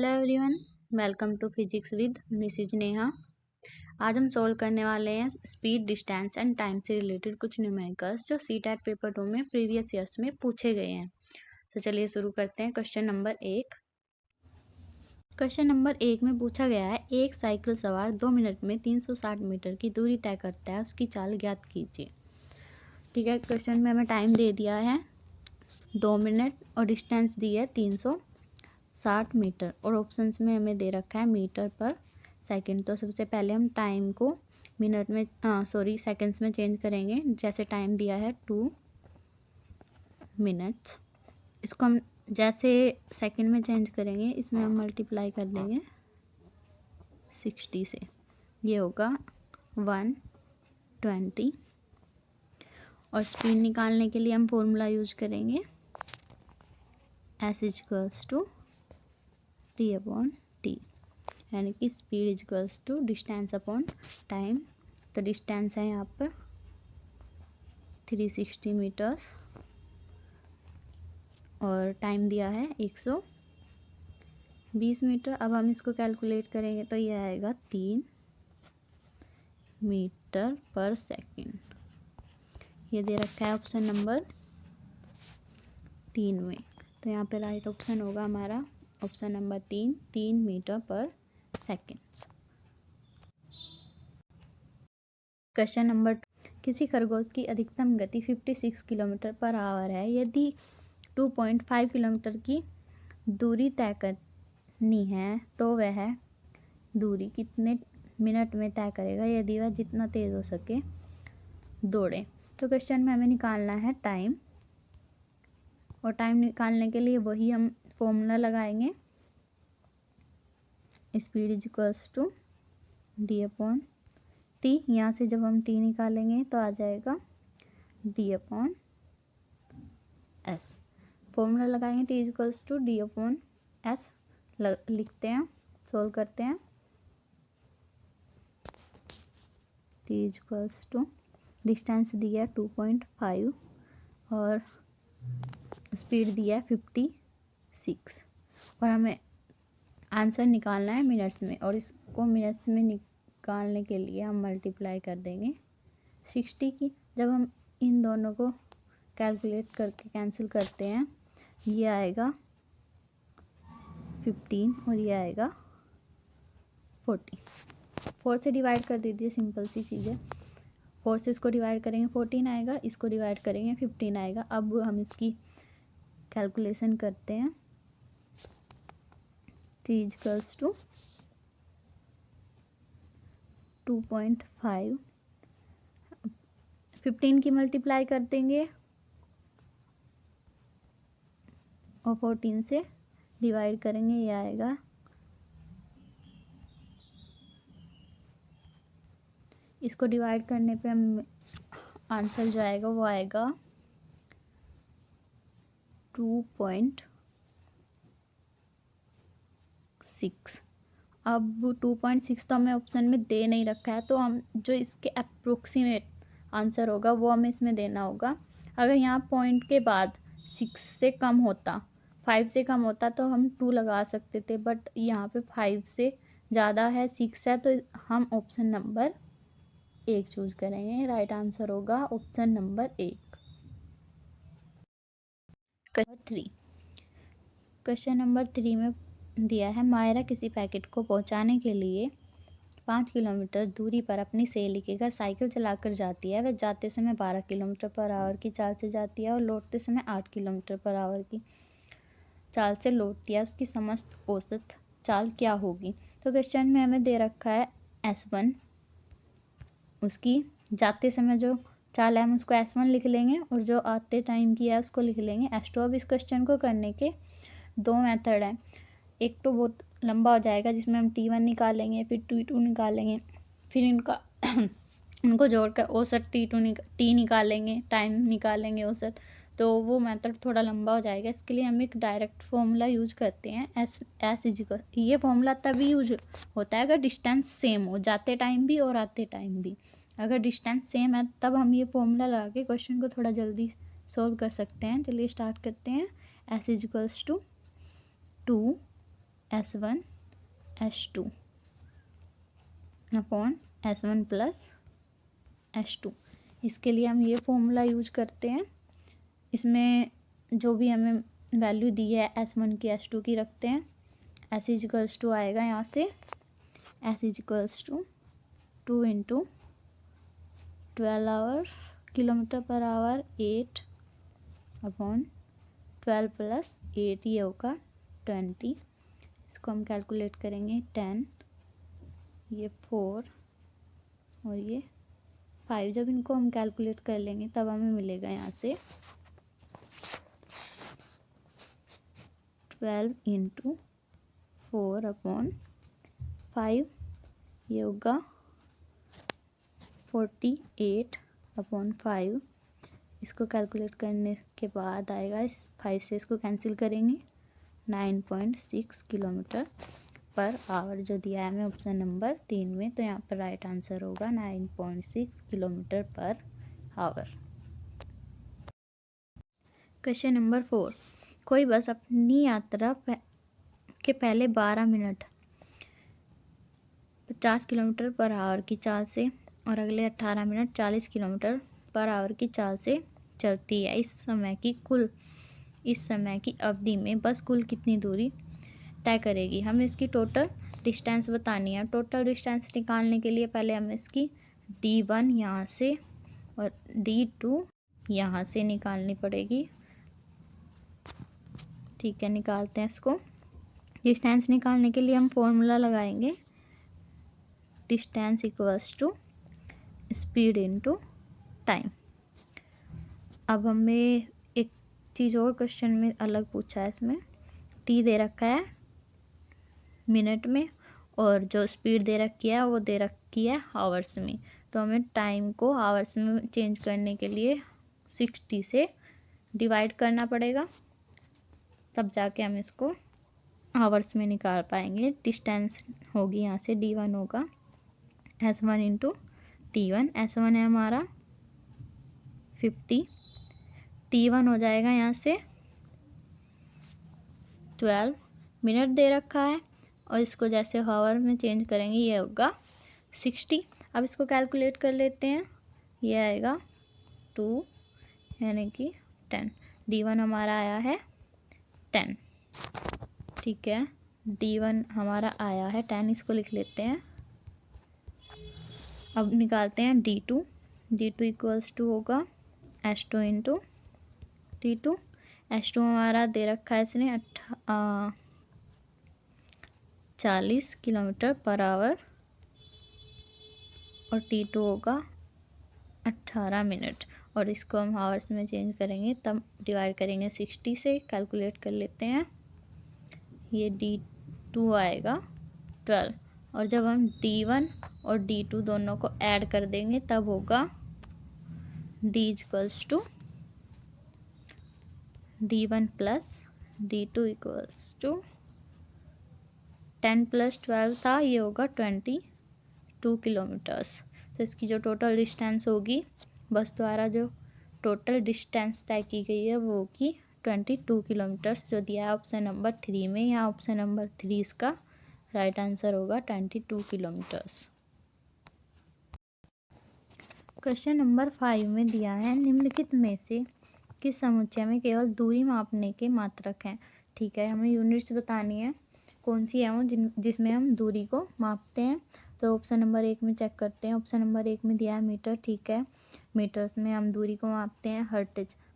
Hello everyone, welcome to physics with Mrs Neha. आज हम solve करने वाले हैं स्पीड, डिस्टेंस एंड टाइम से रिलेटेड कुछ न्यूमेरिकल्स जो सीटेट पेपर 2 में प्रीवियस ईयर्स में पूछे गए हैं। तो चलिए शुरू करते हैं। क्वेश्चन नंबर 1 में पूछा गया है, एक साइकिल सवार 2 मिनट में 360 मीटर की दूरी तय करता है, उसकी चाल ज्ञात कीजिए। ठीक है, क्वेश्चन में हमें टाइम दे दिया है 2 मिनट और डिस्टेंस दी है 360 मीटर और ऑप्शंस में हमें दे रखा है मीटर पर सेकंड। तो सबसे पहले हम टाइम को मिनट में सेकंड्स में चेंज करेंगे। जैसे टाइम दिया है 2 मिनट्स, इसको हम जैसे सेकंड में चेंज करेंगे, इसमें हम मल्टीप्लाई कर देंगे 60 से, ये होगा 120। और स्पीड निकालने के लिए हम फॉर्मूला यूज करेंगे S=T/T, यानी कि स्पीड = डिस्टेंस अपॉन टाइम। तो डिस्टेंस है यहाँ पर 360 मीटर्स और टाइम दिया है 120 मीटर। अब हम इसको कैलकुलेट करेंगे तो ये आएगा 3 मीटर पर सेकंड। ये दे रखा है ऑप्शन नंबर 3 में। तो यहाँ पे राइट ऑप्शन होगा हमारा ऑप्शन नंबर 3 मीटर पर सेकंड। क्वेश्चन नंबर 2, किसी खरगोश की अधिकतम गति 56 किलोमीटर पर आवर है। यदि 2.5 किलोमीटर की दूरी तय करनी है तो वह दूरी कितने मिनट में तय करेगा, यदि वह जितना तेज़ हो सके दौड़े। तो क्वेश्चन में हमें निकालना है टाइम, और टाइम निकालने के लिए वही हम फॉर्मूला लगाएंगे, स्पीड = D/T। यहाँ से जब हम T निकालेंगे तो आ जाएगा D/S। फॉर्मूला लगाएंगे T = D/S, लिखते हैं, सोल्व करते हैं। T = डिस्टेंस दिया है 2.5 और स्पीड दिया है 56 और हमें आंसर निकालना है मिनट्स में, और इसको मिनट्स में निकालने के लिए हम मल्टीप्लाई कर देंगे 60 की। जब हम इन दोनों को कैलकुलेट करके कैंसिल करते हैं, ये आएगा 15 और ये आएगा 40। 4 से डिवाइड कर दीजिए, सिंपल सी चीज़ है। 4 से इसको डिवाइड करेंगे 14 आएगा, इसको डिवाइड करेंगे 15 आएगा। अब हम इसकी कैलकुलेशन करते हैं। T = 2.5, 15 की मल्टीप्लाई कर देंगे और 14 से डिवाइड करेंगे, ये आएगा इसको डिवाइड करने पे हम आंसर जो आएगा वो आएगा 2.6। अब 2.6 तो हमें ऑप्शन में दे नहीं रखा है, तो हम जो इसके अप्रोक्सीमेट आंसर होगा वो हमें इसमें देना होगा। अगर यहाँ पॉइंट के बाद 6 से कम होता, 5 से कम होता तो हम 2 लगा सकते थे, बट यहाँ पे 5 से ज़्यादा है, 6 है, तो हम ऑप्शन नंबर 1 चूज करेंगे। राइट आंसर होगा ऑप्शन नंबर 1। क्वेश्चन नंबर 3 में दिया है, मायरा किसी पैकेट को पहुंचाने के लिए 5 किलोमीटर दूरी पर अपनी सहेली के घर साइकिल चलाकर जाती है। वह जाते समय 12 किलोमीटर पर आवर की चाल से जाती है और लौटते समय 8 किलोमीटर पर आवर की चाल से लौटती है। उसकी समस्त औसत चाल क्या होगी। तो क्वेश्चन में हमें दे रखा है S1, उसकी जाते समय जो चाल है हम उसको S1 लिख लेंगे और जो आते टाइम की है उसको लिख लेंगे S2। अब इस क्वेश्चन को करने के 2 मेथड हैं। एक तो बहुत लंबा हो जाएगा जिसमें हम T1 निकालेंगे, फिर T2 निकालेंगे, फिर उनको जोड़कर औसत T निकालेंगे, टाइम निकालेंगे औसत, तो वो मेथड थोड़ा लंबा हो जाएगा। इसके लिए हम एक डायरेक्ट फॉर्मूला यूज करते हैं ये फॉर्मूला तभी यूज होता है अगर डिस्टेंस सेम हो, जाते टाइम भी और आते टाइम भी। अगर डिस्टेंस सेम है तब हम ये फॉर्मूला लगा के क्वेश्चन को थोड़ा जल्दी सोल्व कर सकते हैं। चलिए स्टार्ट करते हैं। S = 2 S1 S2 upon S1 plus S2। इसके लिए हम ये फॉर्मूला यूज करते हैं। इसमें जो भी हमें वैल्यू दी है S1 की S2 की रखते हैं। S इजिकल्स टू आएगा यहाँ से S equals to 2 into 12 hour kilometre per hour 8 upon 12 plus 8 ये होगा 20। इसको हम कैलकुलेट करेंगे 10, ये 4 और ये 5। जब इनको हम कैलकुलेट कर लेंगे तब हमें मिलेगा यहाँ से 12 इंटू 4 अपॉन 5 ये होगा 48 अपॉन 5। इसको कैलकुलेट करने के बाद आएगा, इस 5 से इसको कैंसिल करेंगे, 9.6 किलोमीटर पर आवर जो दिया है हमें ऑप्शन नंबर 3 में। तो यहाँ पर राइट आंसर होगा 9.6 kilometre per our. Question number 4, कोई बस अपनी यात्रा के पहले 12 मिनट 50 किलोमीटर पर आवर की चाल से और अगले 18 मिनट 40 किलोमीटर पर आवर की चाल से चलती है। इस समय की अवधि में बस कुल कितनी दूरी तय करेगी। हमें इसकी टोटल डिस्टेंस बतानी है। टोटल डिस्टेंस निकालने के लिए पहले हमें इसकी D1 यहाँ से और D2 यहाँ से निकालनी पड़ेगी। ठीक है, निकालते हैं इसको। डिस्टेंस निकालने के लिए हम फॉर्मूला लगाएंगे, distance equals to speed into time. अब हमें एक चीज़ और क्वेश्चन में अलग पूछा है। इसमें टी दे रखा है मिनट में और जो स्पीड दे रखी है वो दे रखी है आवर्स में। तो हमें टाइम को आवर्स में चेंज करने के लिए 60 से डिवाइड करना पड़ेगा, तब जाके हम इसको आवर्स में निकाल पाएंगे। डिस्टेंस होगी यहाँ से D1 होगा S1 इंटू T1। S1 है हमारा 50, T1 हो जाएगा यहाँ से 12 मिनट दे रखा है और इसको जैसे हावर में चेंज करेंगे ये होगा 60। अब इसको कैलकुलेट कर लेते हैं, ये आएगा 2 यानी कि 10। D1 हमारा आया है 10। ठीक है, D1 हमारा आया है 10, इसको लिख लेते हैं। अब निकालते हैं D2। D2 इक्वल्स टू होगा S2 इंटू T2। S2 हमारा दे रखा है इसने 40 किलोमीटर पर आवर और T2 होगा 18 मिनट। और इसको हम आवर्स में चेंज करेंगे तब डिवाइड करेंगे 60 से, कैलकुलेट कर लेते हैं। ये D2 आएगा 12 और जब हम D1 और D2 दोनों को ऐड कर देंगे तब होगा D equals to D1 plus D2 equals to 10 plus 12 था, ये होगा 22 किलोमीटर्स। तो इसकी जो टोटल डिस्टेंस होगी, बस द्वारा जो टोटल डिस्टेंस तय की गई है वो होगी 22 किलोमीटर्स, जो दिया है ऑप्शन नंबर 3 में। या ऑप्शन नंबर 3 इसका राइट आंसर होगा 22 किलोमीटर्स। क्वेश्चन नंबर 5 में दिया है, निम्नलिखित में से किस समुच्चय में केवल दूरी मापने के मात्रक हैं। ठीक है, हमें यूनिट्स बतानी है कौन सी है वो जिसमें हम दूरी को मापते हैं। तो ऑप्शन नंबर 1 में चेक करते हैं। ऑप्शन नंबर 1 में दिया है मीटर। ठीक है, मीटर्स में हम दूरी को मापते हैं।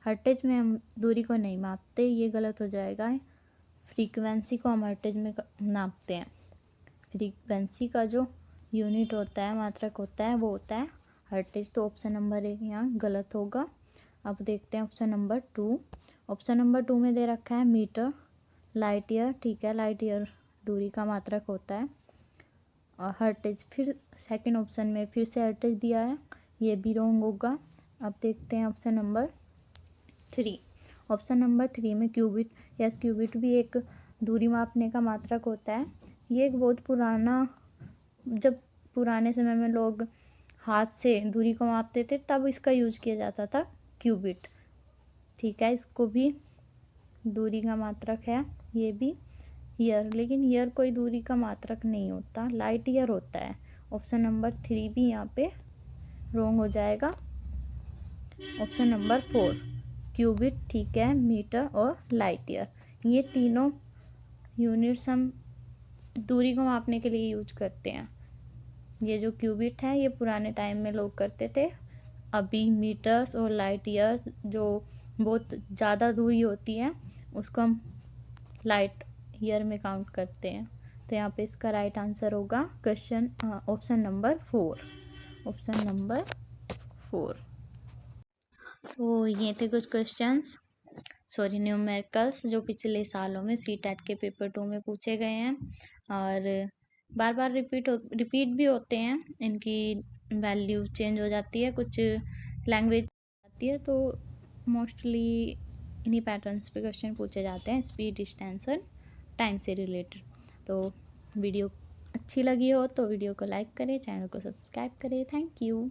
हर्टेज में हम दूरी को नहीं मापते, ये गलत हो जाएगा। फ्रीक्वेंसी को हम हर्टेज में नापते हैं। फ्रीक्वेंसी का जो यूनिट होता है, मात्रक होता है, वो होता है हर्टेज। तो ऑप्शन नंबर 1 यहाँ गलत होगा। अब देखते हैं ऑप्शन नंबर 2। ऑप्शन नंबर 2 में दे रखा है मीटर, लाइट ईयर। ठीक है, लाइट ईयर दूरी का मात्रक होता है। और हर्टेज, फिर सेकंड ऑप्शन में फिर से हर्टेज दिया है, ये भी रॉन्ग होगा। अब देखते हैं ऑप्शन नंबर 3। ऑप्शन नंबर 3 में क्यूबिट। यस, क्यूबिट भी एक दूरी मापने का मात्रक होता है। ये एक बहुत पुराना, जब पुराने समय में लोग हाथ से दूरी को मापते थे तब इसका यूज किया जाता था, क्यूबिट। ठीक है, इसको भी दूरी का मात्रक है ये भी। ईयर, लेकिन ईयर कोई दूरी का मात्रक नहीं होता, लाइट ईयर होता है। ऑप्शन नंबर 3 भी यहाँ पे रॉन्ग हो जाएगा। ऑप्शन नंबर 4 क्यूबिट, ठीक है, मीटर और लाइट ईयर, ये तीनों यूनिट्स हम दूरी को मापने के लिए यूज करते हैं। ये जो क्यूबिट है ये पुराने टाइम में लोग करते थे, अभी मीटर्स और लाइट ईयर जो बहुत ज़्यादा दूरी होती है उसको हम लाइट ईयर में काउंट करते हैं। तो यहाँ पे इसका राइट आंसर होगा question option number 4, option number 4। तो ये थे कुछ क्वेश्चंस, सॉरी न्यूमेरिकल्स, जो पिछले सालों में सीटेट के पेपर 2 में पूछे गए हैं और बार बार रिपीट भी होते हैं, इनकी वैल्यू चेंज हो जाती है, कुछ लैंग्वेज आती है, तो मोस्टली इन्हीं पैटर्न्स पे क्वेश्चन पूछे जाते हैं, स्पीड, डिस्टेंस और टाइम से रिलेटेड। तो वीडियो अच्छी लगी हो तो वीडियो को लाइक करें, चैनल को सब्सक्राइब करें। Thank you.